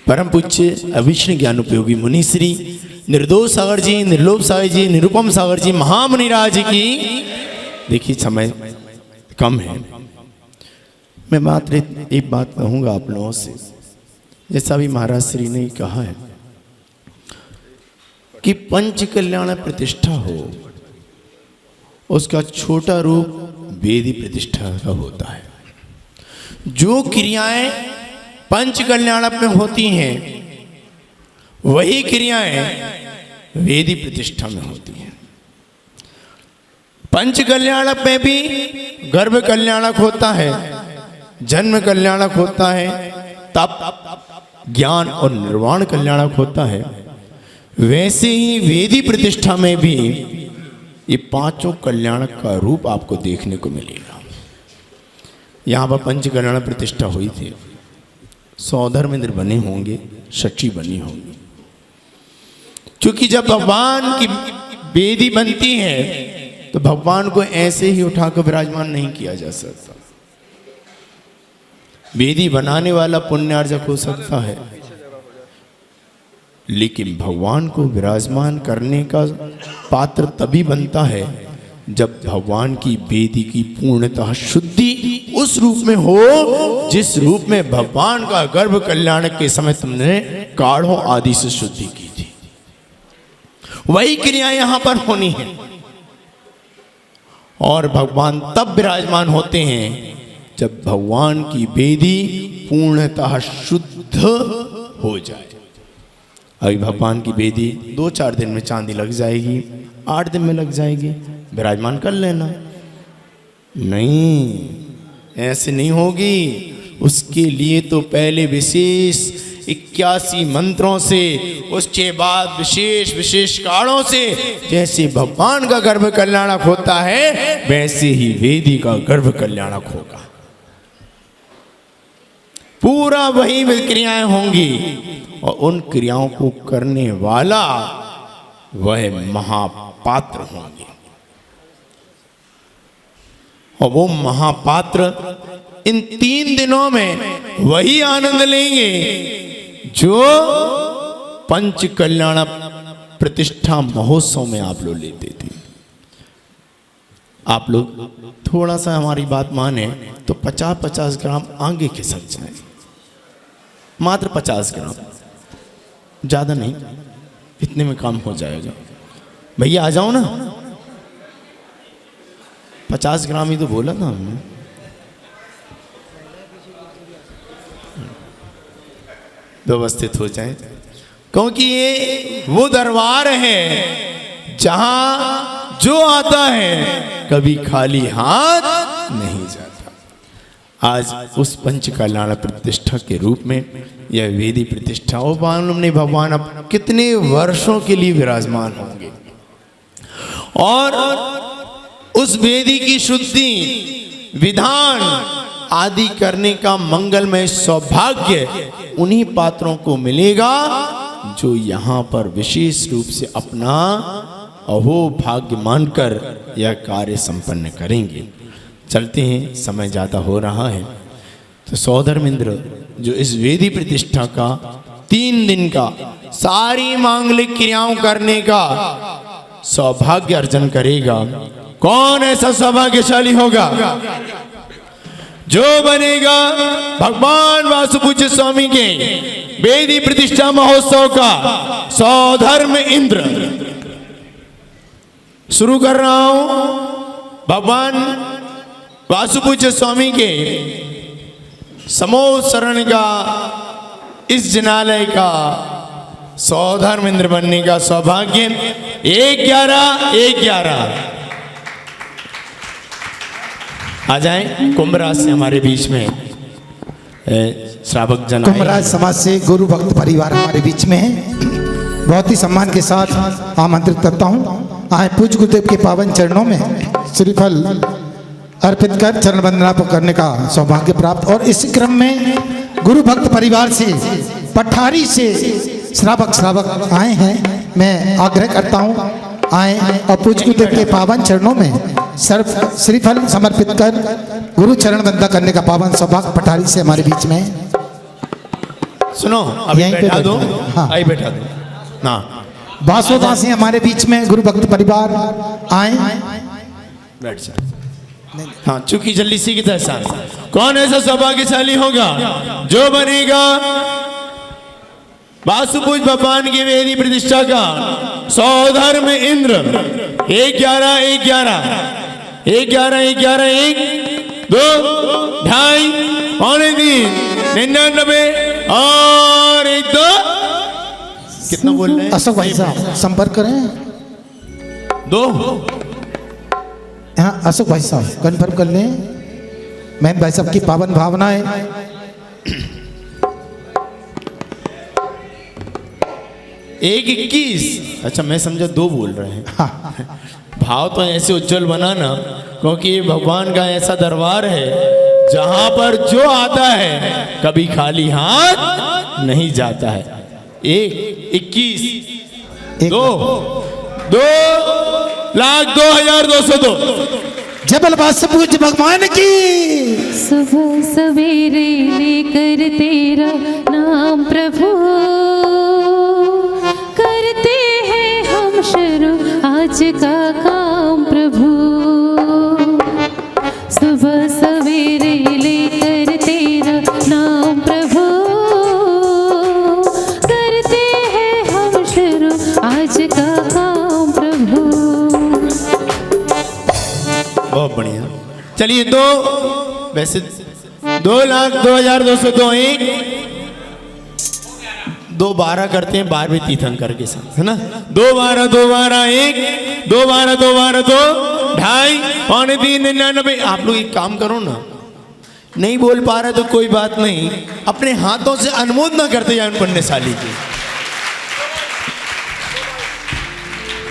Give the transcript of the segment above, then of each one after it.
परम पूज्य अविष्ण ज्ञान उपयोगी मुनि श्री निर्दोष सागर जी, निर्लोभ सागर जी, निरुपम सागर जी महामुनिराज की। देखिए समय कम है, मैं मात्र एक बात कहूँगा आप लोगों से। जैसा भी महाराज श्री ने कहा है कि पंच कल्याण प्रतिष्ठा हो, उसका छोटा रूप वेदी प्रतिष्ठा का होता है। जो क्रियाएं पंच कल्याणक में होती हैं वही क्रियाएं वेदी प्रतिष्ठा में होती हैं। पंच कल्याणक में भी गर्भ कल्याणक होता है, जन्म कल्याणक होता है, तप, ज्ञान और निर्वाण कल्याणक होता है। वैसे ही वेदी प्रतिष्ठा में भी ये पांचों कल्याणक का रूप आपको देखने को मिलेगा। यहाँ पर पंच कल्याण प्रतिष्ठा हुई थी, 100 धर्मेंद्र बने होंगे, शची बनी होंगी। क्योंकि जब भगवान की वेदी बनती है तो भगवान को ऐसे ही उठाकर विराजमान नहीं किया जा सकता। वेदी बनाने वाला पुण्यार्जक हो सकता है, लेकिन भगवान को विराजमान करने का पात्र तभी बनता है जब भगवान की वेदी की पूर्णतः शुद्धि उस रूप में हो जिस रूप में भगवान का गर्भ कल्याण के समय तुमने काढ़ों आदि से शुद्धि की थी। वही क्रिया यहां पर होनी है। और भगवान तब विराजमान होते हैं जब भगवान की वेदी पूर्णतः शुद्ध हो जाए। अभी भगवान की वेदी 2-4 दिन में चांदी लग जाएगी, 8 दिन में लग जाएगी, विराजमान कर लेना। नहीं, ऐसे नहीं होगी। उसके लिए तो पहले विशेष 81 मंत्रों से, उसके बाद विशेष विशेष कारणों से, जैसे भगवान का गर्भ कल्याणक होता है वैसे ही वेदी का गर्भ कल्याणक होगा। पूरा वही क्रियाएं होंगी और उन क्रियाओं को करने वाला वह महापात्र होंगे। और वो महापात्र इन 3 दिनों में वही आनंद लेंगे जो पंच कल्याण प्रतिष्ठा महोत्सव में आप लोग लेते थे। आप लोग थोड़ा सा हमारी बात माने तो 50-50 ग्राम आगे खिसक जाए, मात्र 50 ग्राम, ज़्यादा नहीं, इतने में काम हो जाएगा। भैया आ जाओ ना, 50 ग्राम ही तो बोला था हमने। व्यवस्थित हो जाए, क्योंकि ये वो दरबार है जहां जो आता है कभी खाली हाथ नहीं जाता। आज उस पंच कल्याण प्रतिष्ठा के रूप में यह वेदी प्रतिष्ठा हो, मालूम नहीं भगवान अब कितने वर्षों के लिए विराजमान होंगे। और उस वेदी की शुद्धि, विधान आदि करने का मंगलमय सौभाग्य उन्हीं पात्रों को मिलेगा जो यहाँ पर विशेष रूप से अपना अहो भाग्य मानकर यह कार्य संपन्न करेंगे। चलते हैं, समय ज़्यादा हो रहा है। तो सौधर्मेंद्र जो इस वेदी प्रतिष्ठा का 3 दिन का सारी मांगलिक क्रियाओं करने का सौभाग्य अर्जन करेगा, कौन ऐसा सौभाग्यशाली होगा? जो बनेगा भगवान वासुपूज्य स्वामी के वेदी प्रतिष्ठा महोत्सव का सौधर्म इंद्र। शुरू कर रहा हूं भगवान वासुपूज्य स्वामी के समोह शरण का, इस जिनालय का सौधर्म इंद्र बनने का सौभाग्य 1/11 आ जाएं। कुंभराज से हमारे बीच में श्रावक जन, कुंभराज समाज से गुरु भक्त परिवार हमारे बीच में है। बहुत ही सम्मान के साथ आमंत्रित करता हूँ। आए पूज्य गुरुदेव के पावन चरणों में श्रीफल अर्पित कर चरण वंदना करने का सौभाग्य प्राप्त। और इस क्रम में गुरु भक्त परिवार से, पठारी से श्रावक आए हैं। मैं आग्रह करता हूँ आए और पूज्य गुरुदेव के पावन चरणों में श्रीफल समर्पित कर गुरु चरण वंदना करने का पावन सौभाग्य पठारी से हमारे बीच में। सुनो अभी यहीं पे बैठा दो, बैठो। हाँ। आई बैठा दो ना। बासो दासी हमारे बीच में गुरु भक्त परिवार आए। बैठ जा। हाँ, चूंकि जल्दी सी की तरह कौन ऐसा सौभाग्यशाली होगा जो बनेगा वासुपूज भगवान की वेदी प्रतिष्ठा का सौधर्म इंद्र। 1-11-1-11 1-11-1-11 1 2 ढाई पौने 3 99 और 1 2। कितना बोल रहे हैं अशोक भाई साहब संपर्क करें। 2। हाँ अशोक भाई साहब कन्फर्म कर लें। मैं भाई साहब की पावन भावनाएं। 1-21। अच्छा मैं समझा 2 बोल रहे हैं। हाँ भाव तो ऐसे उज्जवल बना ना, क्योंकि ये भगवान का ऐसा दरबार है जहां पर जो आता है कभी खाली हाथ नहीं जाता है। 1-21 एक 2,02,202। जबल वासुपूज भगवान की। सुबह सवेरे लेकर तेरा नाम प्रभु करते हैं हम शुरू आज का काम प्रभु। सुबह सवेरे लेकर तेरा नाम प्रभु करते हैं हम शुरू आज का काम प्रभु। बहुत बढ़िया। चलिए 2 वैसे 2,02,202 1 2-12 करते हैं 12वें तीर्थंकर के साथ, है ना। 2-12 1 2-12 2 ढाई पौने 3 99। आप लोग एक काम करो ना, नहीं बोल पा रहे तो कोई बात नहीं, अपने हाथों से अनुमोदना करते जाए उन पुण्यशाली की।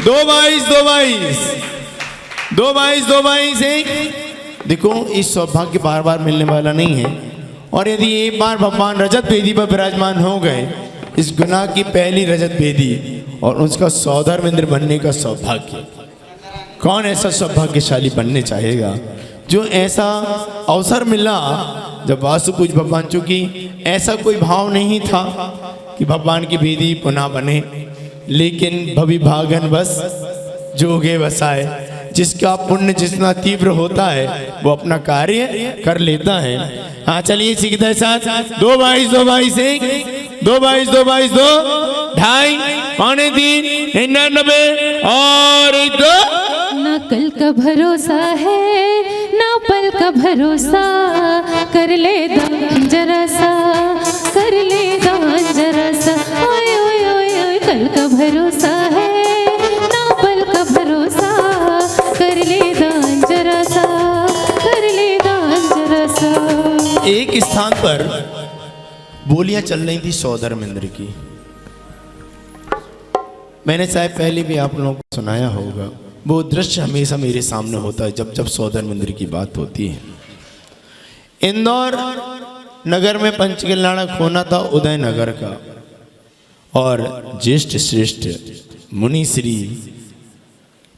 2-22 1। देखो इस सौभाग्य बार बार मिलने वाला नहीं है, और यदि एक बार भगवान रजत वेदी पर विराजमान हो गए, इस गुनाह की पहली रजत वेदी और उसका सौधर्म इंद्र बनने का सौभाग्य, कौन ऐसा सौभाग्यशाली बनने चाहेगा जो ऐसा अवसर मिला जब वासुपूज भगवान, चूंकि ऐसा कोई भाव नहीं था कि भगवान की वेदी पुनः बने, लेकिन भवि भागन बस जोगे बसाए। जिसका पुण्य जितना तीव्र होता है वो अपना कार्य कर लेता है। हाँ चलिए सीखते साथ 2-22 1 2-22 2 ढाई पौने 3 99 और 1 2। ना कल का भरोसा है ना पल का भरोसा, कर ले दान जरा सा कर ले दान जरा सा। ओए ओए ओए ओए कल का भरोसा है ना पल का भरोसा, कर ले दान जरा सा कर ले दान जरा सा। एक स्थान पर बोलियां चल रही थी सौधर्म इंद्र की। मैंने शायद पहले भी आप लोगों को सुनाया होगा। वो दृश्य हमेशा मेरे सामने होता है जब जब सौधर्म इंद्र की बात होती है। इंदौर नगर में पंचकल्याण होना था उदयनगर का, और ज्येष्ठ श्रेष्ठ मुनि श्री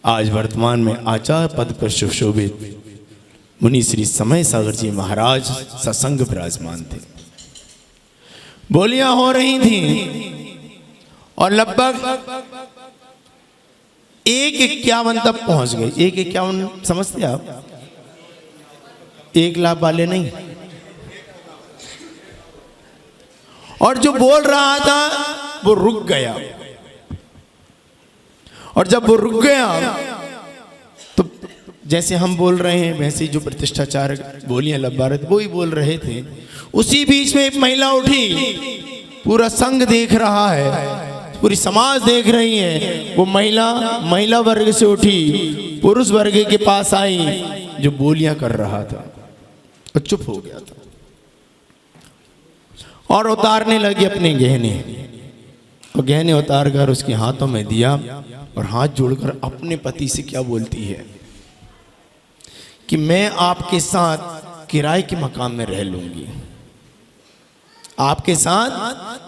आज वर्तमान में आचार्य पद पर सुशोभित मुनि श्री समय सागर जी महाराज सत्संग विराजमान थे। बोलियां हो रही थी और लगभग 1:51 तक पहुंच गए। 1:51 समझते आप? 1 लाख वाले नहीं। और जो बोल रहा था वो रुक गया, और जब वो रुक गया तो जैसे हम बोल रहे हैं वैसे जो प्रतिष्ठाचार बोलियां लब्बारत वो ही बोल रहे थे। उसी बीच में एक महिला उठी, पूरा संघ देख रहा है, पूरी समाज देख रही है। वो महिला वर्ग से उठी, पुरुष वर्ग के पास आई जो बोलियां कर रहा था, और चुप हो गया था और उतारने लगी अपने गहने, और गहने उतार कर उसके हाथों में दिया और हाथ जोड़कर अपने पति से क्या बोलती है कि मैं आपके साथ किराए के मकान में रह लूंगी, आपके साथ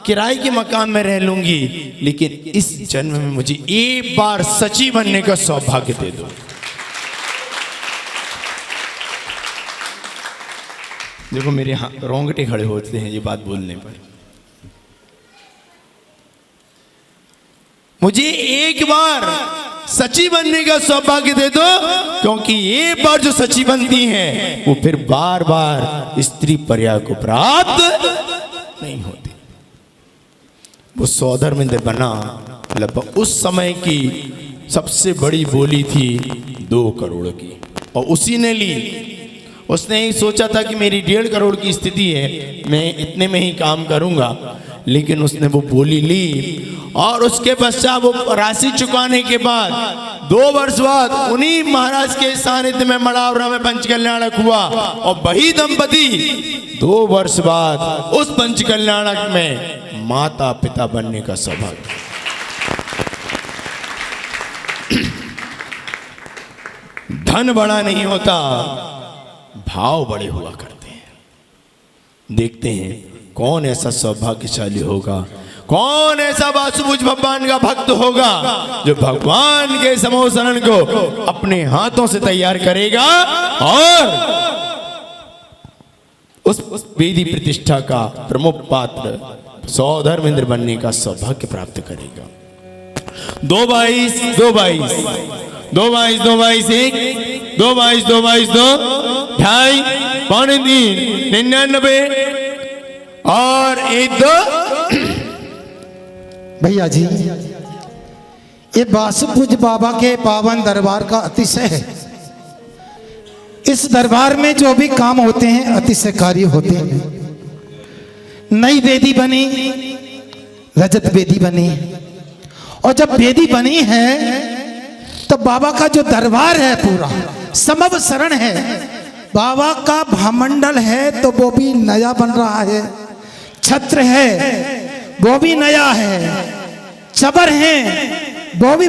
किराए के मकान में रह लूंगी, लेकिन इस जन्म में मुझे एक बार सची बनने का सौभाग्य दे दो। देखो मेरे रोंगटे खड़े होते हैं ये बात बोलने पर। मुझे एक बार सची बनने का सौभाग्य दे दो, क्योंकि एक बार जो सची बनती है वो फिर बार बार स्त्री पर्याय को प्राप्त नहीं होती। वो सौधर्मेंद्र बना लगभग उस समय की सबसे बड़ी बोली थी 2 करोड़ की, और उसी ने ली। उसने ही सोचा था कि मेरी 1.5 करोड़ की स्थिति है, मैं इतने में ही काम करूंगा, लेकिन उसने वो बोली ली और उसके पश्चात वो राशि चुकाने के बाद 2 वर्ष बाद उन्हीं महाराज के सानिध्य में मड़ावरा में पंचकल्याणक हुआ, और वही दंपति 2 वर्ष बाद उस पंचकल्याणक में माता पिता बनने का सौभाग्य। धन बड़ा नहीं होता, भाव बड़े हुआ करते हैं। देखते हैं कौन ऐसा सौभाग्यशाली होगा, कौन ऐसा वासुभुज भगवान का भक्त होगा जो भगवान के समोसरण को अपने हाथों से तैयार करेगा और उस वेदी प्रतिष्ठा का प्रमुख पात्र सौधर्मेंद्र बनने का सौभाग्य प्राप्त करेगा। 2-22, 2-22, 2-22, 2-22, 1, 2-22, 2-22, 2, 2.5, 3, 99 और 1-2। भैया जी, ये वासुभुज बाबा के पावन दरबार का अतिशय है। इस दरबार में जो भी काम होते हैं अतिशयकारी होते हैं। नई वेदी बनी, रजत वेदी बनी, और जब वेदी बनी है तो बाबा का जो दरबार है पूरा समव शरण है। बाबा का भामंडल है तो वो भी नया बन रहा है, छत्र है वो भी नया है, चबर है वो भी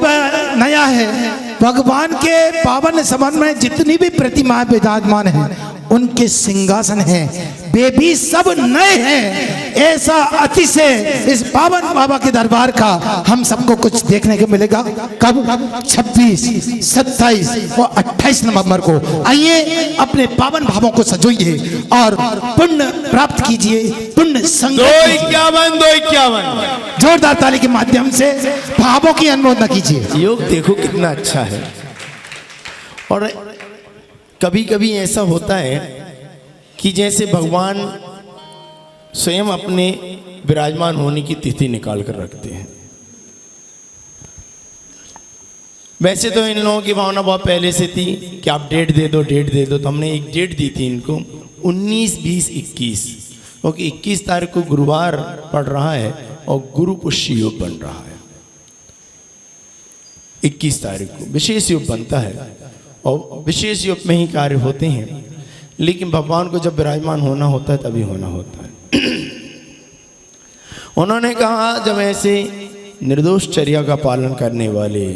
नया है। भगवान के पावन समन में जितनी भी प्रतिमाएं विराजमान हैं उनके सिंहासन हैं, वे भी सब नए हैं। ऐसा अतिशय इस पावन बाबा के दरबार का हम सबको कुछ देखने को मिलेगा। कब? 26, 27 और 28 नवंबर को। आइए अपने पावन भावों को सजोइए और पुण्य प्राप्त कीजिए, पुण्य संग्रह। 251 जोरदार ताली के माध्यम से भावों की अनुमोदना कीजिए। योग देखो कितना अच्छा है। और कभी कभी ऐसा होता है कि जैसे भगवान स्वयं अपने विराजमान होने की तिथि निकाल कर रखते हैं। वैसे तो इन लोगों की भावना बहुत पहले से थी कि आप डेट दे दो, डेट दे दो, तो हमने एक डेट दी थी इनको 19, 20, 21, क्योंकि 21 तारीख को गुरुवार पड़ रहा है और गुरु पुष्य योग बन रहा है। 21 तारीख को विशेष योग बनता है और विशेष योग में ही कार्य होते हैं, लेकिन भगवान को जब विराजमान होना होता है तभी होना होता है। उन्होंने कहा जब ऐसे निर्दोष चर्या का पालन करने वाले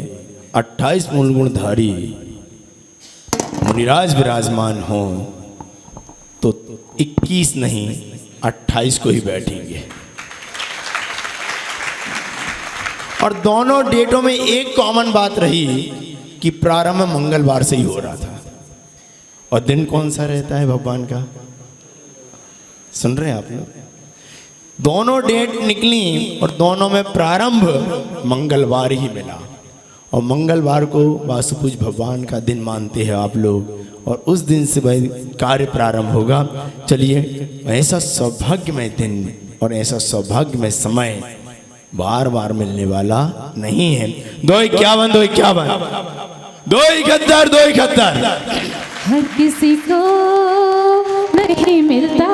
28 मूल गुणधारी मुनिराज विराजमान हो तो 21 नहीं 28 को ही बैठेंगे। और दोनों डेटों में एक कॉमन बात रही कि प्रारंभ मंगलवार से ही हो रहा था। और दिन कौन सा रहता है भगवान का? सुन रहे हैं आप लोग? दोनों डेट निकली और दोनों में प्रारंभ मंगलवार ही मिला, और मंगलवार को वासुभुज भगवान का दिन मानते हैं आप लोग, और उस दिन से भाई कार्य प्रारंभ होगा। चलिए, ऐसा सौभाग्यमय दिन और ऐसा सौभाग्यमय समय बार बार मिलने वाला नहीं है। 251, 271, 271। हर किसी को नहीं मिलता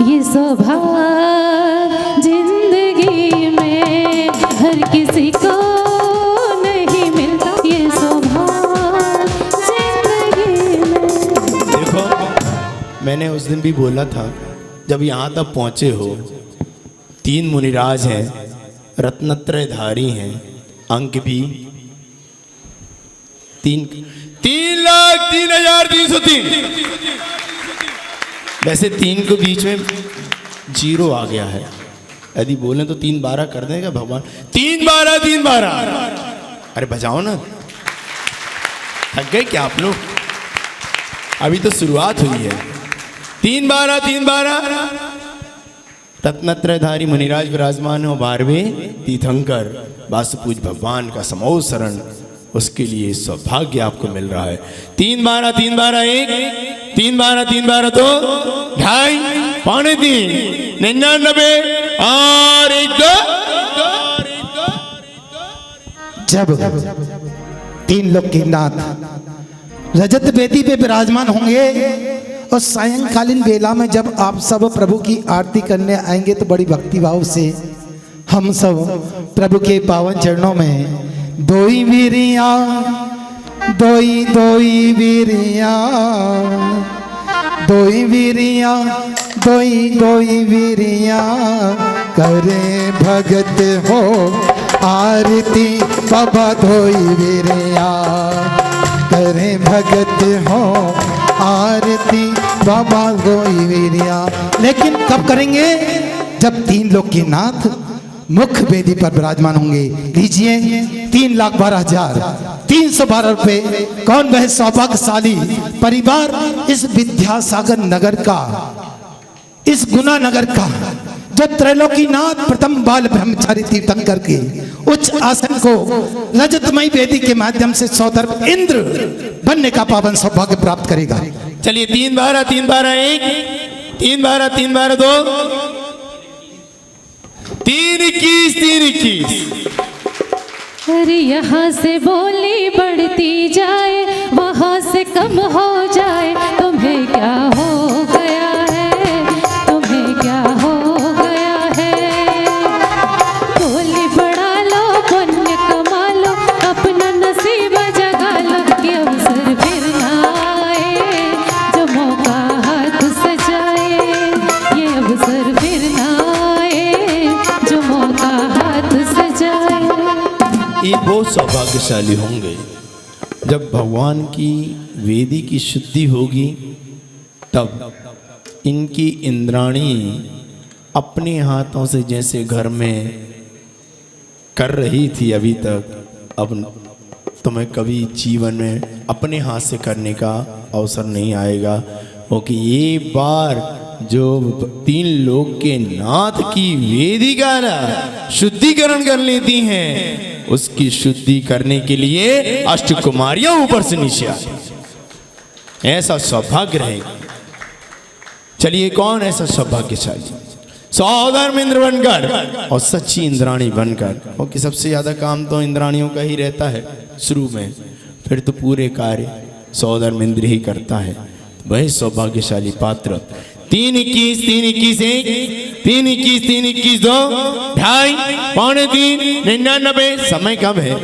ये सौभाग्य जिंदगी में, हर किसी को नहीं मिलता ये सौभाग्य जिंदगी में। देखो, मैंने उस दिन भी बोला था, जब यहाँ तक पहुँचे हो, 3 मुनिराज हैं, रत्नत्रयधारी हैं, अंक भी 3,03,303। वैसे 3 को बीच में 0 आ गया है, यदि बोलें तो 3-12 कर देगा भगवान। 3-12, 3-12। अरे बजाओ ना, थक गए क्या आप लोग? अभी तो शुरुआत हुई है। 3-12, 3-12। रत्नत्रयधारी मुनिराज विराजमान हो 12वें तीर्थंकर वासुपूज भगवान का समूह शरण, उसके लिए सौभाग्य आपको मिल रहा है। 3 12 3 12 1 3 12 3 12 2 ढाई 3.5 99 और 1 2। जब 3 लोग के नाथ रजत वेदी पे विराजमान होंगे और सायंकालीन वेला में जब आप सब प्रभु की आरती करने आएंगे तो बड़ी भक्ति भाव से हम सब प्रभु के पावन चरणों में दोई वीरिया दोई दोई वीरिया दोई वीरिया दोई दोई वीरिया करे भगत हो आरती बाबा धोई वीरिया करे भगत हो आरती बाबा धोई वीरिया। लेकिन कब करेंगे? जब 3 लोग के नाथ मुख्य वेदी पर विराजमान होंगे। लीजिए 3,12,312 रुपए। कौन वह सौभाग्यशाली परिवार इस विद्यासागर नगर का, इस गुना नगर का, जो त्रैलोकीनाथ प्रथम बाल ब्रह्मचारी तीर्थंकर के उच्च आसन को रजतमयी वेदी के माध्यम से सौदर्भ इंद्र बनने का पावन सौभाग्य प्राप्त करेगा। चलिए 3 12 3 12 1 3 12 3 12 2 3 21 3 21। अरे यहाँ से बोली बढ़ती जाए, वहाँ से कम हो जाए, तुम्हें क्या हो गया है, तुम्हें क्या हो गया है। बोली बढ़ा लो, पुण्य कमा लो, अपना नसीब जगा लो, ये अवसर फिर ना आए जो मौका हाथ सजाए, ये अवसर फिर ना आए जो मौका हाथ सजाए। ये बहुत सौभाग्यशाली होंगे जब भगवान की वेदी की शुद्धि होगी, तब इनकी इंद्राणी अपने हाथों से जैसे घर में कर रही थी अभी तक, अब तुम्हें कभी जीवन में अपने हाथ से करने का अवसर नहीं आएगा। क्योंकि ये बार जो 3 लोग के नाथ की वेदी का शुद्धिकरण कर लेती हैं, उसकी शुद्धि करने के लिए अष्टकुमारियां ऊपर से नीचे आती, ऐसा सौभाग्य रहेगा। चलिए कौन ऐसा सौभाग्यशाली? सौधर्म इंद्र बनकर और सच्ची इंद्राणी बनकर, क्योंकि सबसे ज्यादा काम तो इंद्राणियों का ही रहता है शुरू में, फिर तो पूरे कार्य सौधर्म इंद्र ही करता है। वही सौभाग्यशाली पात्र 3 21 3 21 1 3 21 3 21 2 ढाई 3.5 99। समय कब है?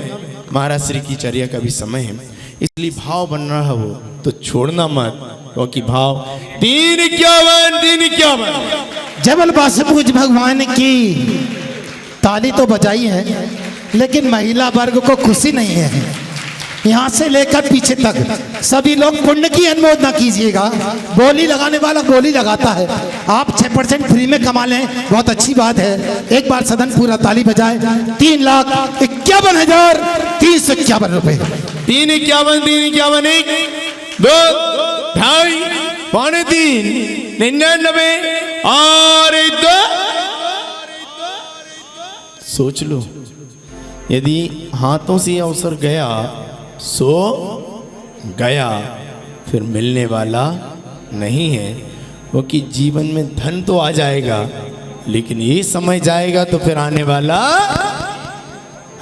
महाराज श्री की चर्या का भी समय है, इसलिए भाव बन रहा हो तो छोड़ना मत, क्योंकि भाव 3 51 3 51। जबल वासुपूज भगवान की ताली तो बजाई है, लेकिन महिला वर्ग को खुशी नहीं है। यहाँ से लेकर पीछे तक सभी लोग पुण्य की अनुमोदना कीजिएगा। बोली लगाने वाला बोली लगाता है, आप 6% फ्री में कमा लें, बहुत अच्छी बात है। एक बार सदन पूरा ताली बजाए। 3,51,351 रुपए। 3 51 3 51 1 2 ढाई 3.5 99 और 1 2। सोच लो, यदि हाथों से अवसर गया सो गया, फिर मिलने वाला नहीं है। क्योंकि जीवन में धन तो आ जाएगा, लेकिन ये समय जाएगा तो फिर आने वाला,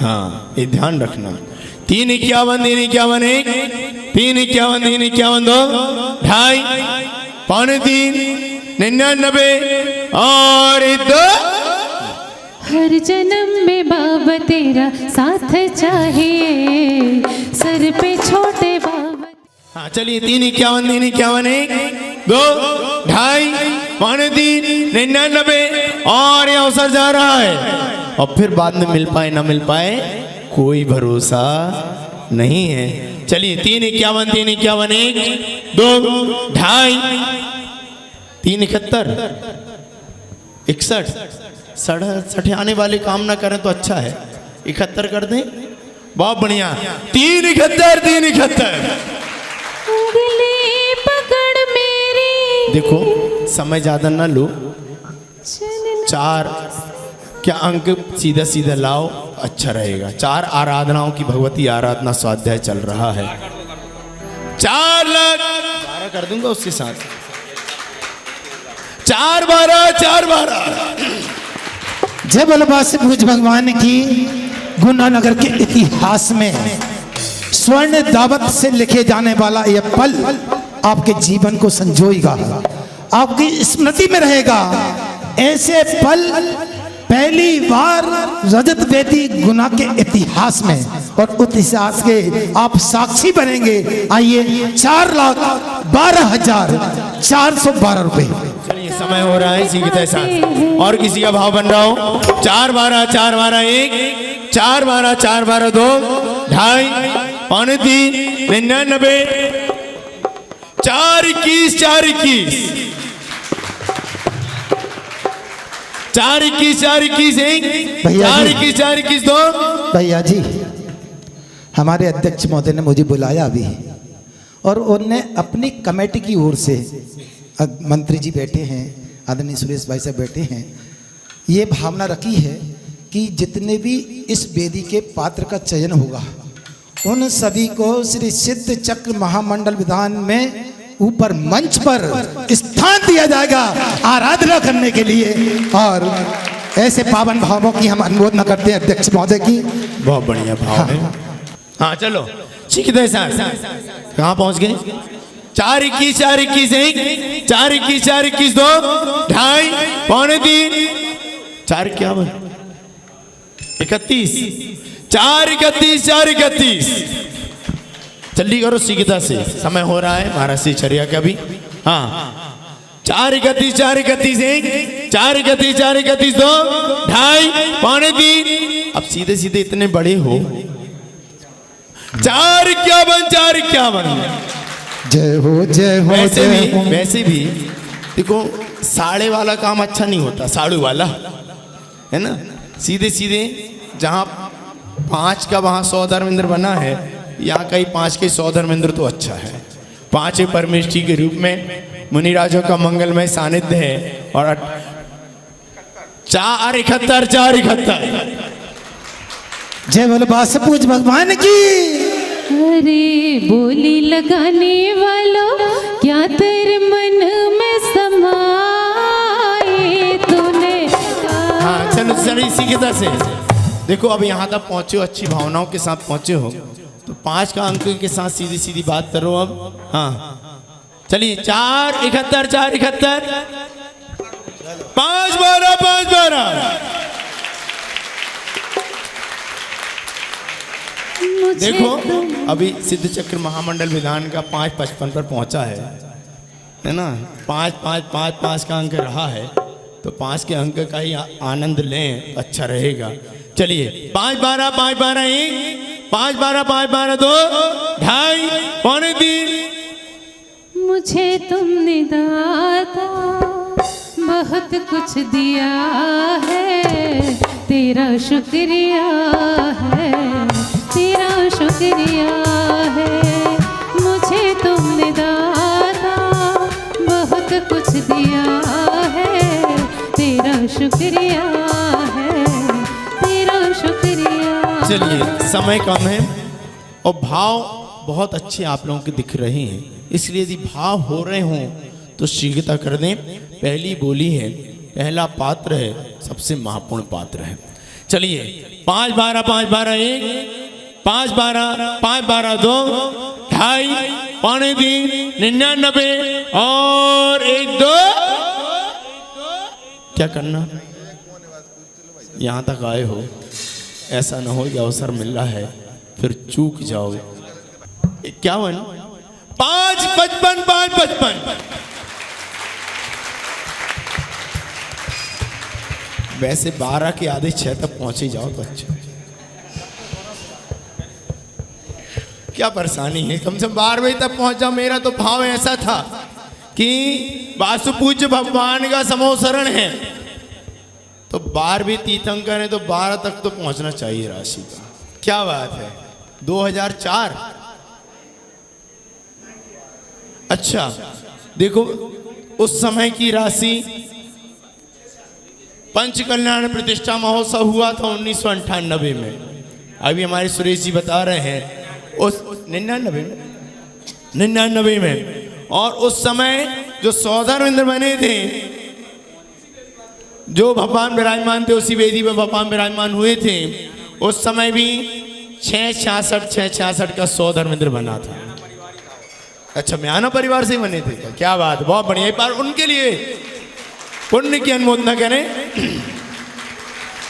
हाँ ये ध्यान रखना। 3 51 3 51 1 3 51 3 51 2 ढाई 3.5 99 और 1 2। हर जन्म में बाबा तेरा साथ चाहिए, सर पे छोटे बाबा। हाँ चलिए 3 51 3 51 1 2 ढाई 3.5 99 और ये अवसर जा रहा है, और फिर बाद में मिल पाए ना मिल पाए कोई भरोसा नहीं है। चलिए 3 51 3 51 1 2 ढाई 3 71 61 67 आने वाले काम ना करें तो अच्छा है, 71 कर दें, बहुत बढ़िया। 3 71 3 71। उंगली पकड़ मेरी, देखो समय ज्यादा ना लो, चलना 4 क्या अंक सीधा सीधा लाओ, अच्छा रहेगा। 4 आराधनाओं की भगवती आराधना स्वाध्याय चल रहा है। 4 लाख 12 कर दूंगा उसके साथ। 4 12 4 12। जय बलवासी भुज भगवान की। गुनानगर के इतिहास में स्वर्ण दावत से लिखे जाने वाला यह पल आपके जीवन को संजोएगा, आपकी स्मृति में रहेगा। ऐसे पल पहली बार रजत वेदी गुना के इतिहास में, और उस इतिहास के आप साक्षी बनेंगे। आइए 4,12,412 रुपए। चलिए समय हो रहा है इसी के तहत और किसी का भाव बन रहा हो। 4 12 4 12 1, 4 12 4 12 2, 2.5 पौने 3 99, 4 21 4 21, 4 21 4 21 1, 4 21 4 21 2। भैया जी, हमारे अध्यक्ष महोदय ने मुझे बुलाया अभी, और उनने अपनी कमेटी की ओर से, मंत्री जी बैठे हैं, आदरणीय सुरेश भाई साहब बैठे हैं, ये भावना रखी है कि जितने भी इस वेदी के पात्र का चयन होगा उन सभी को श्री सिद्ध चक्र महामंडल विधान में ऊपर मंच पर स्थान दिया जाएगा आराधना करने के लिए। और ऐसे पावन भावों की हम अनुमोदना करते हैं अध्यक्ष महोदय की। बहुत बढ़िया भाव है। हाँ चलो सीखते हैं सर। कहाँ पहुँच गए? 4 21 4 21 1, 4 21 4 21 2, 2.5 पौने 3, 4 क्या 31, 4 31 4 31। जल्दी करो सीखता से, समय हो रहा है महाराज से चर्या का भी। हाँ 4 31 4 31 1, 4 31 4 31 2, 2.5 पौने 3। अब सीधे सीधे इतने बड़े हो। 4 51 4 51। जय हो जय हो। वैसे भी देखो साड़े वाला काम अच्छा नहीं होता, साड़ू वाला है ना। सीधे सीधे जहाँ 5 का वहाँ 100 धर्मेंद्र बना है, यहाँ कहीं 5 के 100 धर्मेंद्र तो अच्छा है। 5 परमेष्ठी के रूप में मुनिराजों का मंगलमय सानिध्य है। और 4 71 4 71। जय बलवासी पूज भगवान की। अरे बोली लगाने वालों, क्या तेरे मन में समाए तूने। हाँ चलो चलो इसी के तरह से देखो, अब यहाँ तक पहुँचे हो, अच्छी भावनाओं के साथ पहुँचे हो, तो 5 का अंक के साथ सीधी सीधी बात करो अब। हाँ चलिए 4 71 4 71, 5 12 5 12। देखो अभी सिद्ध चक्र महामंडल विधान का 5 55 पर पहुंचा है ना। 5 5 5 5 का अंक रहा है, तो 5 के अंक का ही आनंद लें, अच्छा रहेगा। चलिए 5 12 5 12 1, 5 12 5 12 2, 2.5 पौने 3। मुझे तुमने दाता बहुत कुछ दिया है, तेरा शुक्रिया है, तेरा शुक्रिया है। मुझे तुमने दाता बहुत कुछ दिया है, तेरा शुक्रिया है, तेरा शुक्रिया। चलिए समय कम है और भाव बहुत अच्छे आप लोगों के दिख रहे हैं, इसलिए यदि भाव हो रहे हों तो शीघ्रता कर दें। पहली बोली है, पहला पात्र है, सबसे महत्वपूर्ण पात्र है। चलिए 5 12 5 12 1, 5 12 5 12 2, 2.5 पौने 3 99 और 1 2। क्या करना? यहाँ तक आए हो, ऐसा ना हो कि अवसर मिल रहा है फिर चूक जाओ। क्या हुआ ना? 5 55 5 55। वैसे 12 के आधे 6 तक पहुंचे जाओ तो अच्छा। क्या परेशानी है, कम से कम 12 बजे तक पहुंच जाओ। मेरा तो भाव ऐसा था कि वासु पूज्य भगवान का समोसरण है, तो 12वीं तीर्थंकर है, तो 12 तक तो पहुंचना चाहिए राशि का। क्या बात है, 2004। अच्छा देखो उस समय की राशि पंच कल्याण प्रतिष्ठा महोत्सव हुआ था 1998 में। अभी हमारे सुरेश जी बता रहे हैं उस 99 में। और उस समय जो सौधर्मेंद्र बने थे, जो भगवान विराजमान थे, उसी वेदी में भगवान विराजमान हुए थे, उस समय भी 666 का सौधर्मेंद्र बना था। अच्छा, म्याना परिवार से बने थे, क्या बात, बहुत बढ़िया। एक बार उनके लिए पुण्य की अनुमोदना करें।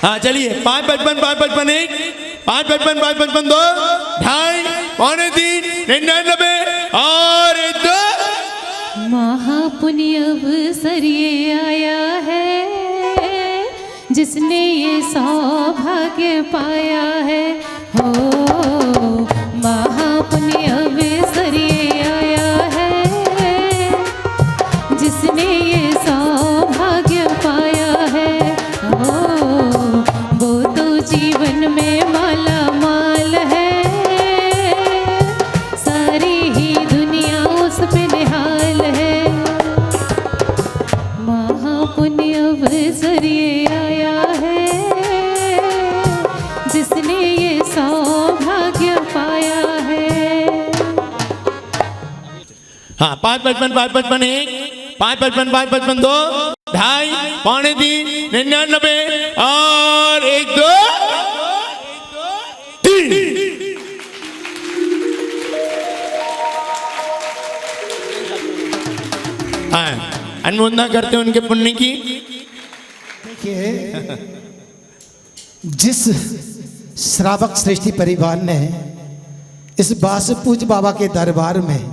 हाँ चलिए, 555 555 1 555 555 2 2.5 पौने 3 99 और 2। महापुण्य अवसर ये आया है, जिसने ये सौभाग्य पाया है। हो महापुण्य अवसर ये आया है, जिसने ये सौभाग्य पाया है। हो वो तो जीवन में माला माल है, सारी ही दुनिया उस पे निहाल है। महापुण्य अवसर ये आया है, जिसने ये सौभाग्य पाया है। हाँ, 555 555 1 555 555 2 2.5 पौने 3 99 और 1 2 3। हाँ, अनुमोदना करते हैं उनके पुण्य की। देखिए, जिस श्रावक श्रेष्ठी परिवार ने इस बास पूज बाबा के दरबार में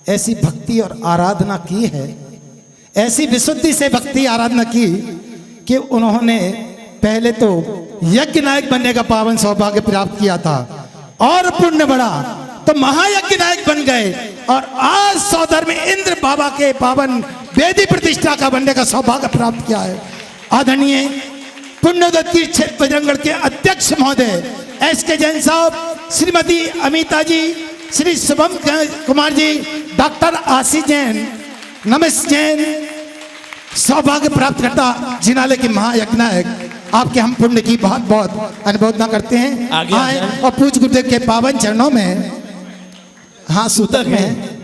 ऐसी भक्ति और आराधना की है, ऐसी विशुद्धि से भक्ति आराधना की कि उन्होंने पहले तो यज्ञ नायक बनने का पावन सौभाग्य प्राप्त किया था, और पुण्य बढ़ा तो महायज्ञ नायक बन गए, और आज सौधर में इंद्र बाबा के पावन वेदी प्रतिष्ठा का बनने का सौभाग्य प्राप्त किया है। आदरणीय पुण्यदत्ती क्षेत्र बजरंगगढ़ के अध्यक्ष महोदय SK जैन साहब, श्रीमती अमिता जी, श्री शुभम कुमार जी, डॉक्टर आशीष जैन, नमेश जैन, सौभाग्य प्राप्त करता जिनालय के महायज्ञ नायक, आपके हम पुण्य की बहुत बहुत अनुमोदना करते हैं। आए और पूज्य गुरुदेव के पावन चरणों में हाँ सूतक में।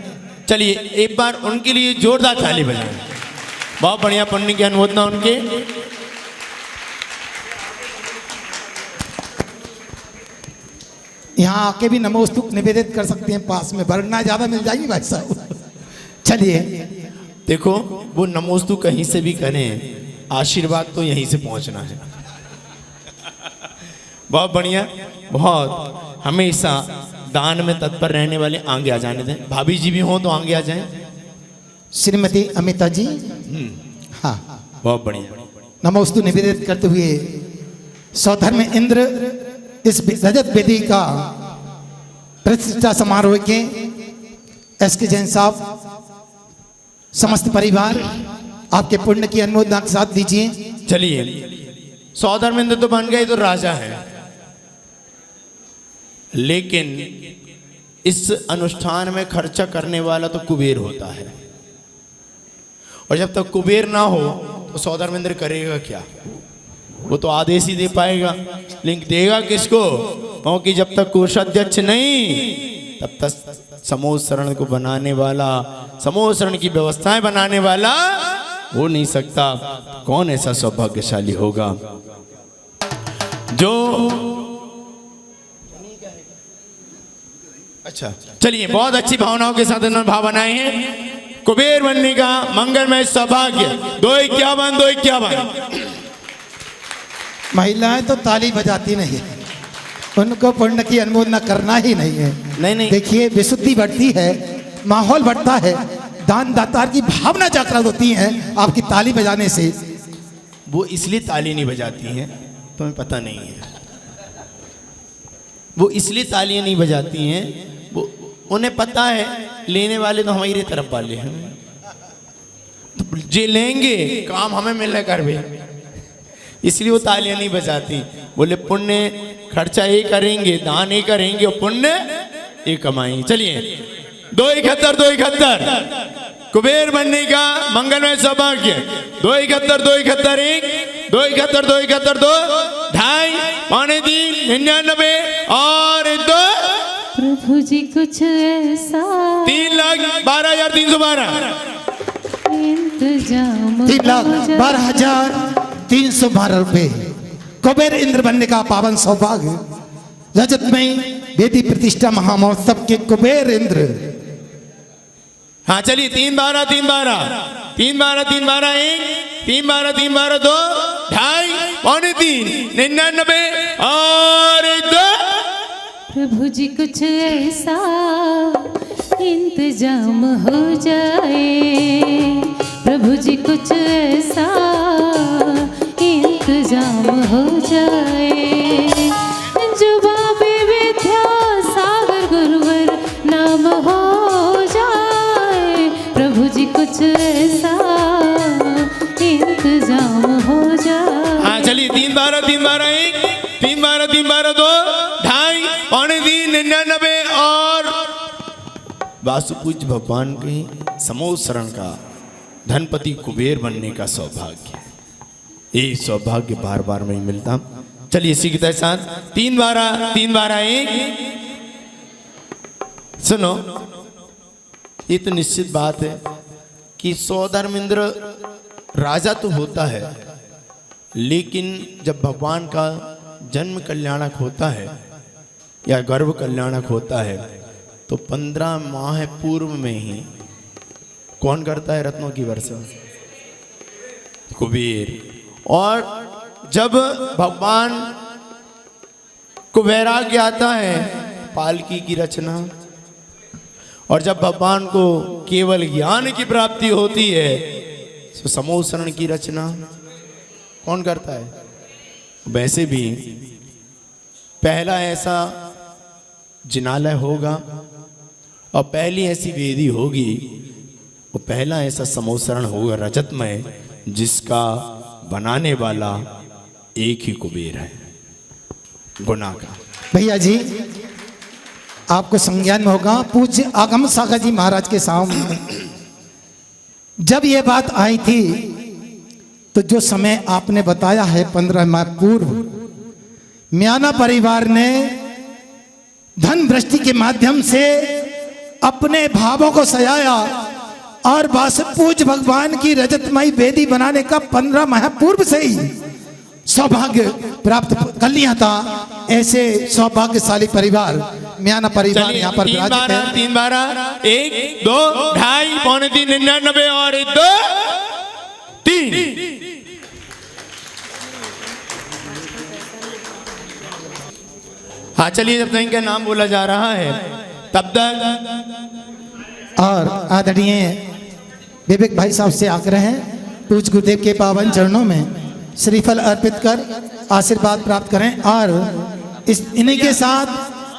चलिए एक बार उनके लिए जोरदार ताली बजाएं। बहुत बढ़िया, पुण्य की अनुमोदना उनके। यहाँ आके भी नमोस्तुक निवेदित कर सकते हैं, पास में वरना ज्यादा मिल जाएगी भाई साहब। चलिए देखो, वो नमोस्तु कहीं से भी करें, आशीर्वाद तो यहीं से पहुंचना है। बहुत बढ़िया, बहुत हमेशा दान में तत्पर रहने वाले आगे आ जाने दें। भाभी जी भी हो तो आगे आ जाएं। श्रीमती अमिता जी, हाँ बहुत बढ़िया। नमोस्तु निवेदित करते हुए सौधर्म इंद्र इस रजत वेदी का प्रतिष्ठा समारोह के SK जैन साहब, समस्त परिवार आपके पुण्य की अनुमोदना के साथ दीजिए। चलिए, सौधर्मेंद्र तो बन गए तो राजा है, लेकिन इस अनुष्ठान में खर्चा करने वाला तो कुबेर होता है, और जब तक कुबेर ना हो तो सौधर्मेंद्र करेगा क्या? वो तो आदेश ही दे पाएगा, लेकिन देगा किसको? क्योंकि जब तक कोषाध्यक्ष नहीं, तब तक समूह शरण को बनाने वाला, समूह शरण की व्यवस्थाएं बनाने वाला हो नहीं सकता। कौन ऐसा सौभाग्यशाली होगा जो, अच्छा चलिए, बहुत अच्छी भावनाओं के साथ उन्होंने भाव बनाए हैं। कुबेर बनने का मंगलमय सौभाग्य 251 251। महिलाएं तो ताली बजाती नहीं है, उनको पुण्य की अनुमोदना करना ही नहीं है। नहीं। देखिए, विशुद्धि बढ़ती है, माहौल बढ़ता है, दान दातार की भावना जागृत होती है आपकी ताली बजाने से। वो इसलिए ताली नहीं बजाती हैं, तुम्हें पता नहीं है। वो इसलिए तालियां नहीं बजाती हैं, वो उन्हें पता है लेने वाले तो हमारी तरफ वाले हैं, तो जे लेंगे काम हमें मिलने कर भी, इसलिए वो तालियां नहीं बजाती। बोले पुण्य खर्चा ये करेंगे, दान ये करेंगे और पुण्य ये कमाएंगे। चलिए 271 271 कुबेर बनने का मंगलमय सौभाग्य 271 271 1 271 271 2 ढाई पौने 3 99 और 2 प्रभु जी कुछ ऐसा 3,12,312 इंतजाम 3,12,312 रुपए कुबेर इंद्र बनने का पावन सौभाग्य रजत में वेदी प्रतिष्ठा महामहोत्सव के कुबेर इंद्र। हाँ चलिए 3,12,312 3,12,312 1 3,12,312 2 ढाई पौने 3 99 और 2 प्रभु जी कुछ ऐसा इंतजाम हो जाए, प्रभु जी कुछ ऐसा इंतजाम हो जाए, जुबाबे विद्या सागर गुरुवर नाम हो जाए, प्रभु जी कुछ ऐसा इंतजाम हो जाए। हाँ चलिए 3,12,312 1 3,12,312 2 ढाई पौने 3 99 और वासुपूज्य भगवान के समूह शरण का धनपति कुबेर बनने का सौभाग्य, ये सौभाग्य बार बार नहीं मिलता। चलिए इसी के साथ 3,12,312 1 सुनो, ये तो निश्चित बात है कि सौधर्मेंद्र राजा तो होता है, लेकिन जब भगवान का जन्म कल्याणक होता है या गर्भ कल्याणक होता है तो 15 माह पूर्व में ही कौन करता है रत्नों की वर्षा? कुबेर। और जब भगवान को वैराग्य आता है पालकी की रचना, और जब भगवान को केवल ज्ञान की प्राप्ति होती है तो समूह शरण की रचना कौन करता है? वैसे भी पहला ऐसा जिनालय होगा और पहली ऐसी वेदी होगी, वो पहला ऐसा समूह शरण होगा रजतमय जिसका बनाने वाला एक ही कुबेर है, गुना का। भैया जी आपको संज्ञान में होगा, पूज्य आगम सागर जी महाराज के सामने जब ये बात आई थी तो जो समय आपने बताया है 15 माह पूर्व म्याना परिवार ने धन वृष्टि के माध्यम से अपने भावों को सजाया और पूज्य भगवान की रजतमयी वेदी बनाने का 15 माह पूर्व से ही सौभाग्य प्राप्त कर लिया था। ऐसे सौभाग्यशाली परिवार म्याना परिवार यहाँ पर विराजित है। 3,12,312 1 2 ढाई पौने 3 99 और 2 3 हाँ चलिए जब तक इनका नाम बोला जा रहा है तब तक और आदरणीय विवेक भाई साहब से आग्रह है पूज्य गुरुदेव के पावन चरणों में श्रीफल अर्पित कर आशीर्वाद प्राप्त करें। और इस इन्हीं के साथ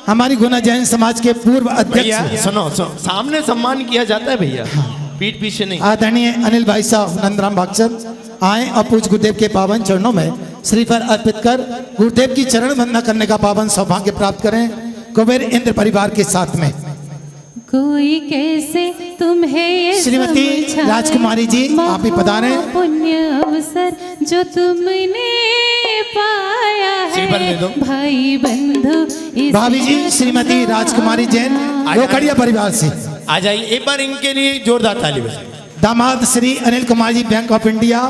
हमारी गुना जैन समाज के पूर्व भैया अध्यक्ष सुनो सामने सम्मान किया जाता है भैया, पीठ पीछे नहीं। आदरणीय अनिल भाई साहब नंदराम भागचंद आए और पूज्य गुरुदेव के पावन चरणों में श्रीफल अर्पित कर गुरुदेव की चरण वंदना करने का पावन सौभाग्य प्राप्त करें कुबेर इंद्र परिवार के साथ में। कोई कैसे तुम्हें ये श्रीमती समझाए, राजकुमारी जी आप ही पधारें। पुण्य अवसर जो तुमने पाया श्रीफल दे दो। है भाई बंधु इसे भाभी जी श्रीमती राजकुमारी जैन लोखड़िया परिवार से आ जाइए, एक बार इनके लिए जोरदार ताली बजाइए। दामाद Shri Anil Kumar ji bank of India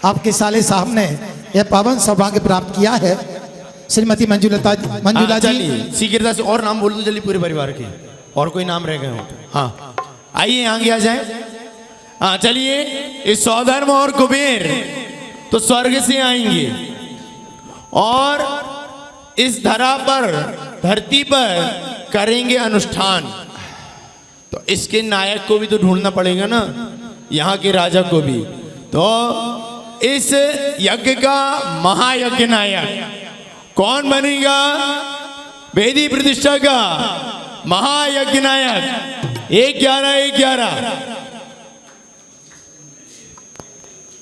आपके साले साहब ने यह पावन सौभाग्य प्राप्त किया है। श्रीमती मंजुला जी शीघ्रता से और नाम बोल दो जल्दी पूरे परिवार के, और कोई नाम रह गए हो? हाँ आइए आगे आ जाए। हाँ चलिए, इस सौधर्म और कुबेर तो स्वर्ग से आएंगे और इस धरा पर धरती पर करेंगे अनुष्ठान, तो इसके नायक को भी तो ढूंढना पड़ेगा ना, यहाँ के राजा को भी। तो इस यज्ञ का महायज्ञ नायक कौन बनेगा? वेदी प्रतिष्ठा का महायज्ञ नायक 11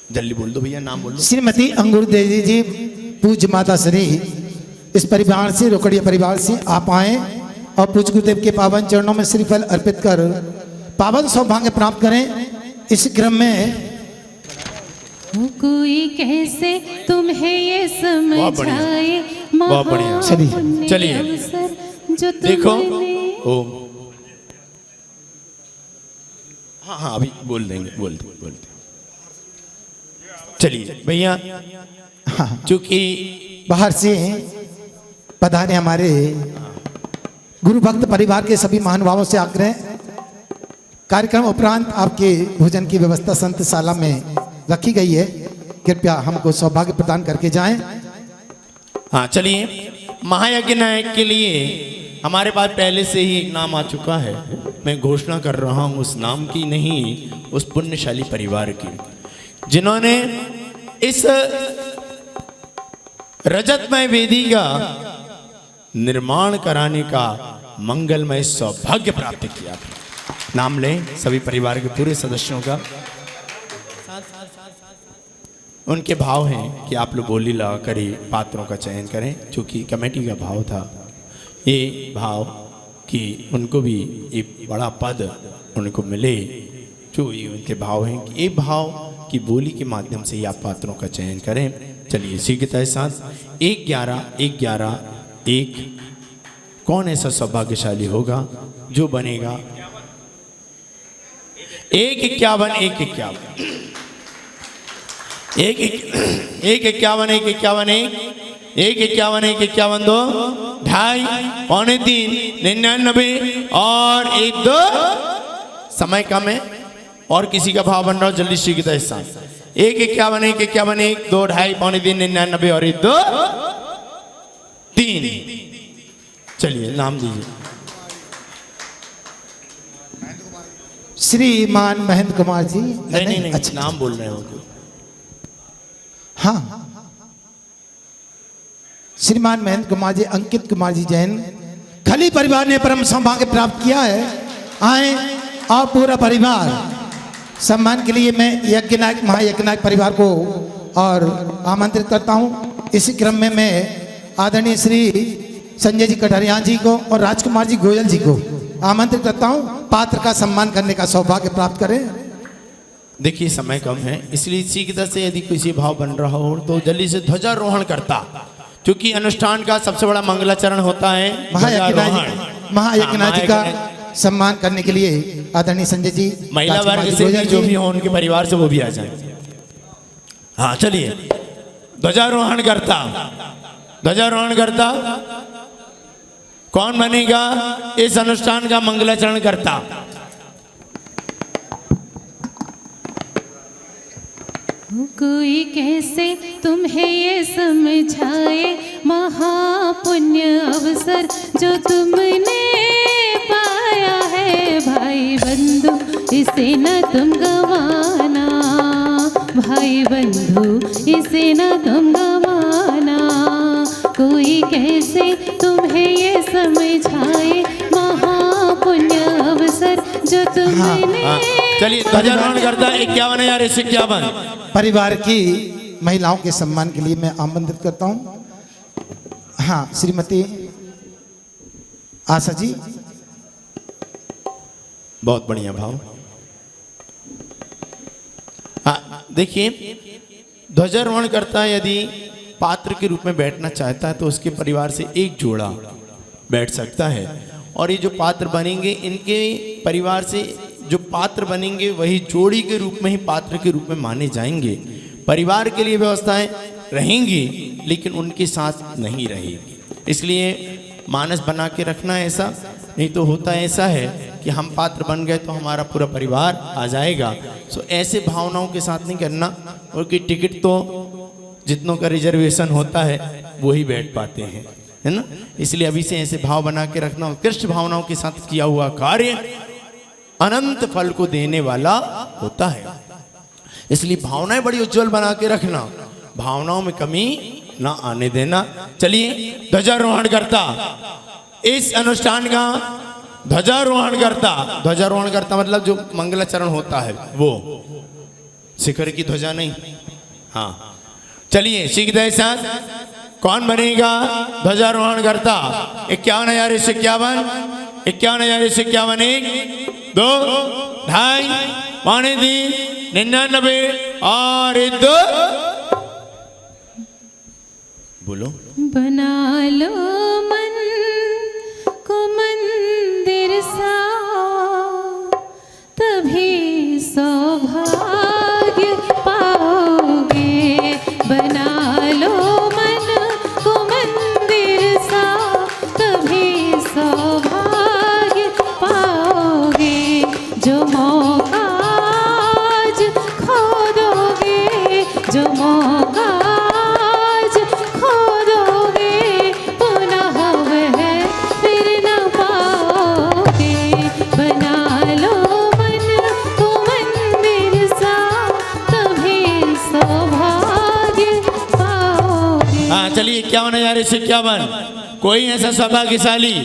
जल्दी बोल दो भैया, नाम बोल दो। श्रीमती अंगूर देवी जी पूज्य माता श्री इस परिवार से रोकड़िया परिवार से आप आए और पूज्य गुरुदेव के पावन चरणों में श्रीफल अर्पित कर पावन सौभाग्य प्राप्त करें। इस क्रम में कोई कैसे तुम्हें ये समझाए बहुत बढ़िया। महापुण्य चलिए। अवसर जो देखो तुमने ओम। हाँ हाँ अभी बोल देंगे, बोल दे। चलिए भैया, हाँ, चूंकि बाहर से पधारे हमारे गुरु भक्त परिवार के सभी महानुभावों से आग्रह, कार्यक्रम उपरांत आपके भोजन की व्यवस्था संतशाला में रखी गई है, कृपया हमको सौभाग्य प्रदान करके जाएं। हाँ चलिए, महायज्ञ नायक के लिए हमारे पास पहले से ही एक नाम आ चुका है। मैं घोषणा कर रहा हूँ उस नाम की नहीं, उस पुण्यशाली परिवार की, जिन्होंने इस रजतमय वेदी का निर्माण कराने का मंगलमय सौभाग्य प्राप्त किया। नाम लें सभी परिवार के पूरे सदस्यों का। उनके भाव हैं कि आप लोग बोली लगा कर ही पात्रों का चयन करें, क्योंकि कमेटी का भाव था ये भाव कि उनको भी एक बड़ा पद उनको मिले, जो ये उनके भाव हैं कि ये भाव की बोली के माध्यम से ही आप पात्रों का चयन करें। चलिए इसी के तहत साथ 1-11-1-11-1 कौन ऐसा सौभाग्यशाली होगा जो बनेगा 1-51-1-51 1-51-1-51-1-51-1-51-2 2.5-3-99 और 1-2। समय कम है और किसी का भाव बन रहा हो जल्दी सी की तरह हिस्सा 1-51-1-51-1 2 2.5-3-99 और 1-2 3। चलिए नाम दीजिए। श्रीमान महेंद्र कुमार जी। नहीं अच्छा, नाम बोल रहे हो। हाँ, श्रीमान महेंद्र कुमार जी, अंकित कुमार जी जैन, खली परिवार ने परम सौभाग्य प्राप्त किया है। आए आप पूरा परिवार सम्मान के लिए मैं यज्ञ नायक महायज्ञ नायक परिवार को और आमंत्रित करता हूँ। इसी क्रम में मैं आदरणीय श्री संजय जी कटारिया जी को और राजकुमार जी गोयल जी को आमंत्रित करता हूँ, पात्र का सम्मान करने का सौभाग्य प्राप्त करें। देखिए समय कम है, इसलिए इसी की तरह से यदि किसी भाव बन रहा हो तो जल्दी से ध्वजारोहण करता, क्योंकि अनुष्ठान का सबसे बड़ा मंगलाचरण होता है महायज्ञ नायक जी का सम्मान करने के लिए आदरणीय संजय जी, महिला वर्ग से भी जो भी हो उनके परिवार से वो भी आ जाए। हाँ चलिए ध्वजारोहण करता कौन बनेगा इस अनुष्ठान का मंगलाचरण करता। कोई कैसे तुम्हें ये समझाए महापुण्य अवसर जो तुमने पाया है भाई बंधु, इसे न तुम गवाना भाई बंधु, इसे न तुम गवाना। कोई कैसे तुम्हें ये समझाए महापुण्य अवसर जो तुमने। चलिए ध्वजारोहण करता 51,51 परिवार की महिलाओं के सम्मान के लिए मैं आमंत्रित करता हूं। हाँ, श्रीमती आशा जी। बहुत बढ़िया भाव। हाँ देखिए, ध्वजारोहण करता यदि पात्र के रूप में बैठना चाहता है तो उसके परिवार से एक जोड़ा बैठ सकता है, और ये जो पात्र बनेंगे इनके परिवार से जो पात्र बनेंगे वही जोड़ी के रूप में ही पात्र के रूप में माने जाएंगे। परिवार के लिए व्यवस्थाएं रहेंगी लेकिन उनके साथ नहीं रहेगी, इसलिए मानस बना के रखना ऐसा। नहीं तो होता ऐसा है कि हम पात्र बन गए तो हमारा पूरा परिवार आ जाएगा। सो ऐसे भावनाओं के साथ नहीं करना, और कि टिकट तो जितनों का रिजर्वेशन होता है वही बैठ पाते हैं, है ना। इसलिए अभी से ऐसे भाव बना के रखना। उत्कृष्ट भावनाओं के साथ किया हुआ कार्य अनंत फल को देने वाला होता है, इसलिए भावनाएं बड़ी उज्जवल बना के रखना, भावनाओं में कमी ना आने देना। चलिए ध्वजारोहण करता इस अनुष्ठान का ध्वजारोहण करता मतलब जो मंगलाचरण होता है वो, शिखर की ध्वजा नहीं। हाँ चलिए सीख दे साथ कौन बनेगा ध्वजारोहण करता। 51,51 1 2 2.5 पौने 3 99 और 2 बोलो। बना लो मन को मंदिर सा, तभी सौभाग्य पाओगे। बना लो मन को मंदिर सा, तभी सौभाग्य पाओगे। जो मौका आज खो दोगे, जो मौका आज खो दोगे, पुनः वह फिर न पाओगे। बना लो मन को मंदिर सा, तभी सौभाग्य पाओगे। हाँ चलिए 51,151। कोई ऐसा सौभाग्यशाली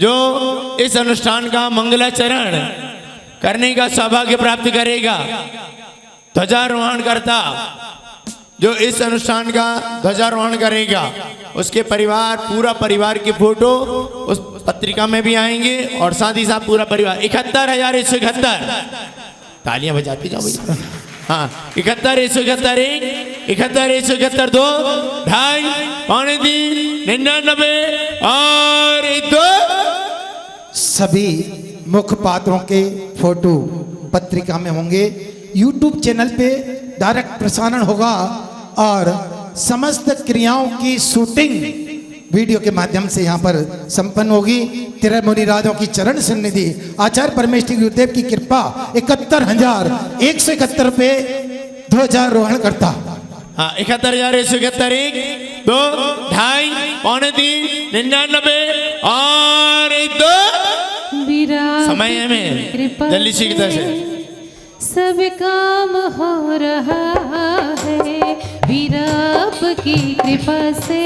जो इस अनुष्ठान का मंगलाचरण करने का सौभाग्य प्राप्त करेगा, ध्वजारोहण करता जो इस अनुष्ठान का ध्वजारोहण करेगा, उसके परिवार, पूरा परिवार की फोटो उस पत्रिका में भी आएंगे और साथ ही साथ पूरा परिवार। 71,171। तालियां बजाती जाओ भैया। हाँ 71,171 1, 71,171 2, 2.5, पौने 3, 99 और 2। सभी मुख्य पात्रों के फोटो पत्रिका में होंगे। YouTube चैनल पे डायरेक्ट प्रसारण होगा और समस्त क्रियाओं की शूटिंग वीडियो के माध्यम से यहाँ पर संपन्न होगी। तेरह मुनि राजों की चरण सन्निधि आचार्य परमेश्वरी गुरुदेव की कृपा 71,171 रुपये ध्वजारोहण करता। हाँ 71,171 1, 2, 2.5, पौने 3, 99 और 2। विराट समय में कृपा जल्दी सीखता से सब काम हो रहा है। वीराप की कृपा से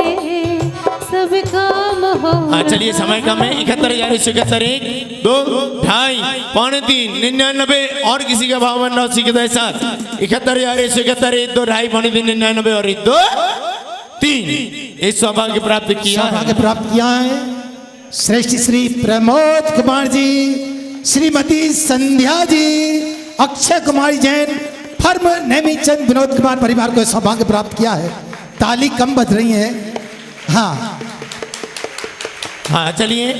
सब काम हो। हाँ चलिए समय कम है। 71,171 1, 2, 2.5, पौने 3, 99 और किसी का भाव बनना उसी के साथ 71,171 1, 2, 2.5, पौने 3, 99 और 2, 3। इस सौभाग्य प्राप्त किया है। सौभाग्य प्राप्त किया है श्रेष्ठ श्री प्रमोद कुमार जी, श्रीमती संध्या जी, अक्षय कुमारी जैन, फर्म नेमीचंद विनोद कुमार परिवार को सौभाग्य प्राप्त किया है। ताली कम बज रही है। हाँ हाँ चलिए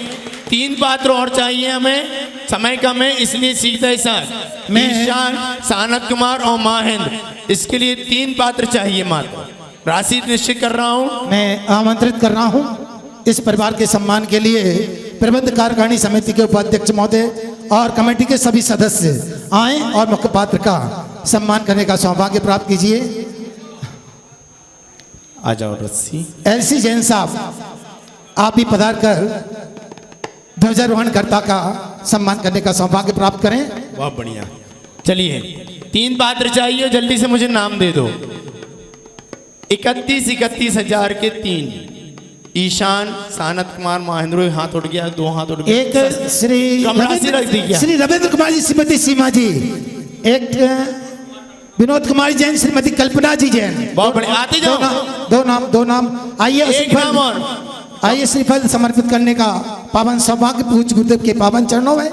3 पात्र और चाहिए हमें, समय कम है इसलिए सीखते साथ ईशान, सानत कुमार और महेंद्र, इसके लिए 3 पात्र चाहिए मात्र। राशि निश्चित कर रहा हूँ। मैं आमंत्रित कर रहा हूँ इस परिवार के सम्मान के लिए प्रबंध कार्यकारिणी समिति के उपाध्यक्ष महोदय और कमेटी के सभी सदस्य आए और मुख्य पात्र का सम्मान करने का सौभाग्य प्राप्त कीजिए। आ जाओ रस्सी। एलसी जैन साहब आप भी पधार कर ध्वजारोहण कर्ता का सम्मान करने का सौभाग्य प्राप्त करें। बहुत बढ़िया। चलिए 3 पात्र चाहिए, जल्दी से मुझे नाम दे दो। 31,000 के 3। ईशान, सानत कुमार, महेंद्र, हाथ उठ गया, 2 हाथ उठ गया। एक श्री रविंद्र कुमार जी, श्रीमती सीमा जी, एक विनोद कुमार जैन, श्रीमती कल्पना जी जैन। बहुत बढ़िया, आते जाओ। दो नाम आइए। आइए श्रीफल समर्पित करने का पावन सौभाग्य पूज्य गुरुदेव के पावन चरणों में।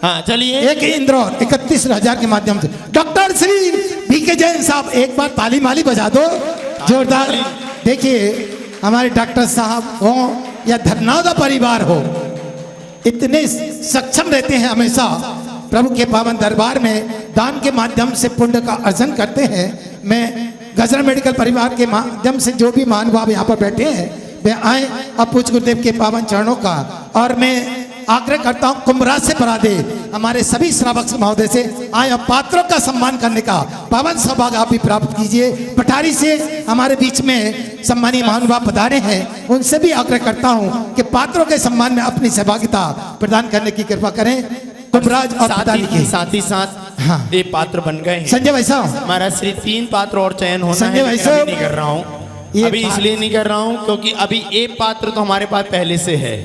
हाँ चलिए। एक इंद्रौर 31,000 के माध्यम से डॉक्टर श्री बीके जैन साहब, एक बार ताली माली बजा दो जोरदार। देखिए हमारे डॉक्टर साहब हो या धर्नादा परिवार हो, इतने सक्षम रहते हैं, हमेशा प्रभु के पावन दरबार में दान के माध्यम से पुण्य का अर्जन करते हैं। मैं गजरा मेडिकल परिवार के माध्यम से जो भी महानुभाव यहाँ पर बैठे हैं वे आए अब पूज्य गुरुदेव के पावन चरणों का, और मैं आग्रह करता हूँ कुंभराज से परादे हमारे सभी श्रावक महोदय से आए और पात्रों का सम्मान करने का पावन सौभाग्य आप भी प्राप्त कीजिए। पठारी से हमारे बीच में सम्मानीय महानुभाव पधारे हैं, उनसे भी आग्रह करता हूँ कि पात्रों के सम्मान में अपनी सहभागिता प्रदान करने की कृपा करें। कुंभराज और साथ ही साथ हाँ ये पात्र बन गए हैं। संजय भाई साहब, हमारा श्री 3 पात्र और चयन होना संजय है, भाई लेकिन साहब, अभी नहीं कर रहा हूँ। अभी इसलिए नहीं कर रहा हूँ क्योंकि अभी एक पात्र तो हमारे पास पहले से है।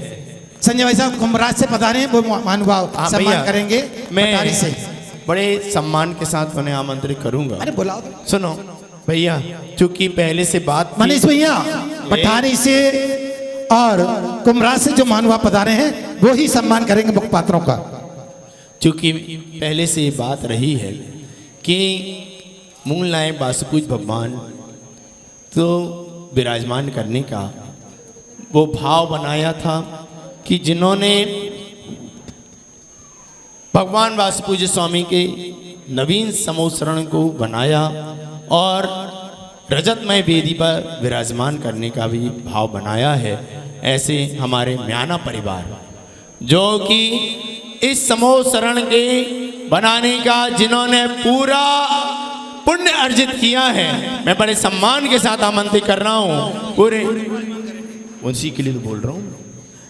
संजय भाई साहब कुंभराज से पधारे, वो महानुभाव सम्मान करेंगे। मैं से बड़े सम्मान के साथ उन्हें आमंत्रित करूंगा। अरे बुलाओ। सुनो भैया, चूंकि पहले से बात मनीष भैया पठारी से और कुंभराज से जो महानुभाव पधारे हैं वो ही सम्मान करेंगे मुख्य पात्रों का। चूँकि पहले से ये बात रही है कि मूल नायक वासुपूज भगवान तो विराजमान करने का वो भाव बनाया था कि जिन्होंने भगवान वासुपूज स्वामी के नवीन समोसरण को बनाया और रजतमय वेदी पर विराजमान करने का भी भाव बनाया है, ऐसे हमारे म्याना परिवार जो कि इस समोसरण के बनाने का जिन्होंने पूरा पुण्य अर्जित किया है, मैं बड़े सम्मान के साथ आमंत्रित कर रहा हूँ पूरे उसी के लिए तो बोल रहा हूँ।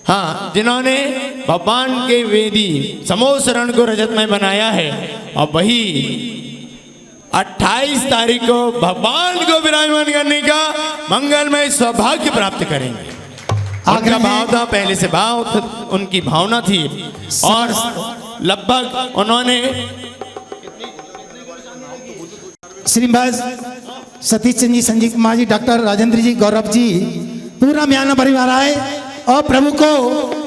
हाँ, जिन्होंने भगवान के वेदी समोसरण को रजतमय बनाया है और वही 28 तारीख को भगवान को विराजमान करने का मंगलमय सौभाग्य प्राप्त करेंगे। उनका भाव था, पहले से भाव उनकी भावना थी और लगभग उन्होंने श्रीनिवास सतीश चंद जी, संजीव कुमार जी, डॉक्टर राजेंद्र जी, गौरव जी, पूरा म्याना परिवार आए और प्रभु को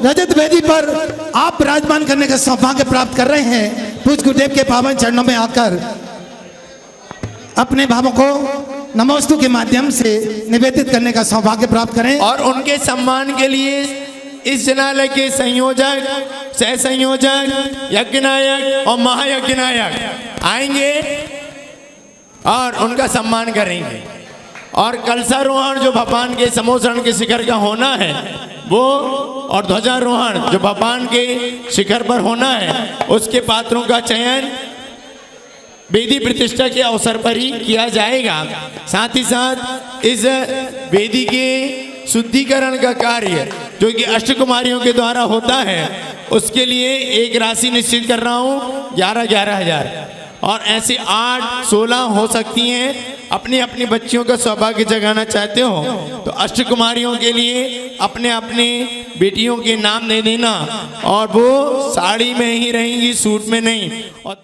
रजत वेदी पर आप विराजमान करने का सौभाग्य प्राप्त कर रहे हैं। पूज्य गुरुदेव के पावन चरणों में आकर अपने भावों को नमोस्तु के माध्यम से निवेदित करने का सौभाग्य प्राप्त करें। और उनके सम्मान के लिए इस जनालय के संयोजक, सह संयोजक, यज्ञनायक और महायज्ञनायक आएंगे और उनका सम्मान करेंगे। और कलशारोहण जो भगवान के समोसरण के शिखर का होना है वो, और ध्वजारोहण जो भगवान के शिखर पर होना है, उसके पात्रों का चयन वेदी प्रतिष्ठा के अवसर पर ही किया जाएगा। साथ ही साथ इस वेदी के शुद्धिकरण का कार्य जो कि अष्टकुमारियों के द्वारा होता है, उसके लिए एक राशि निश्चित कर रहा हूँ 11,000 और ऐसे 8-16 हो सकती हैं। अपनी अपनी बच्चियों का सौभाग्य जगाना चाहते हो तो अष्टकुमारियों के लिए अपने अपने बेटियों के नाम दे देना और वो साड़ी में ही रहेंगी, सूट में नहीं। और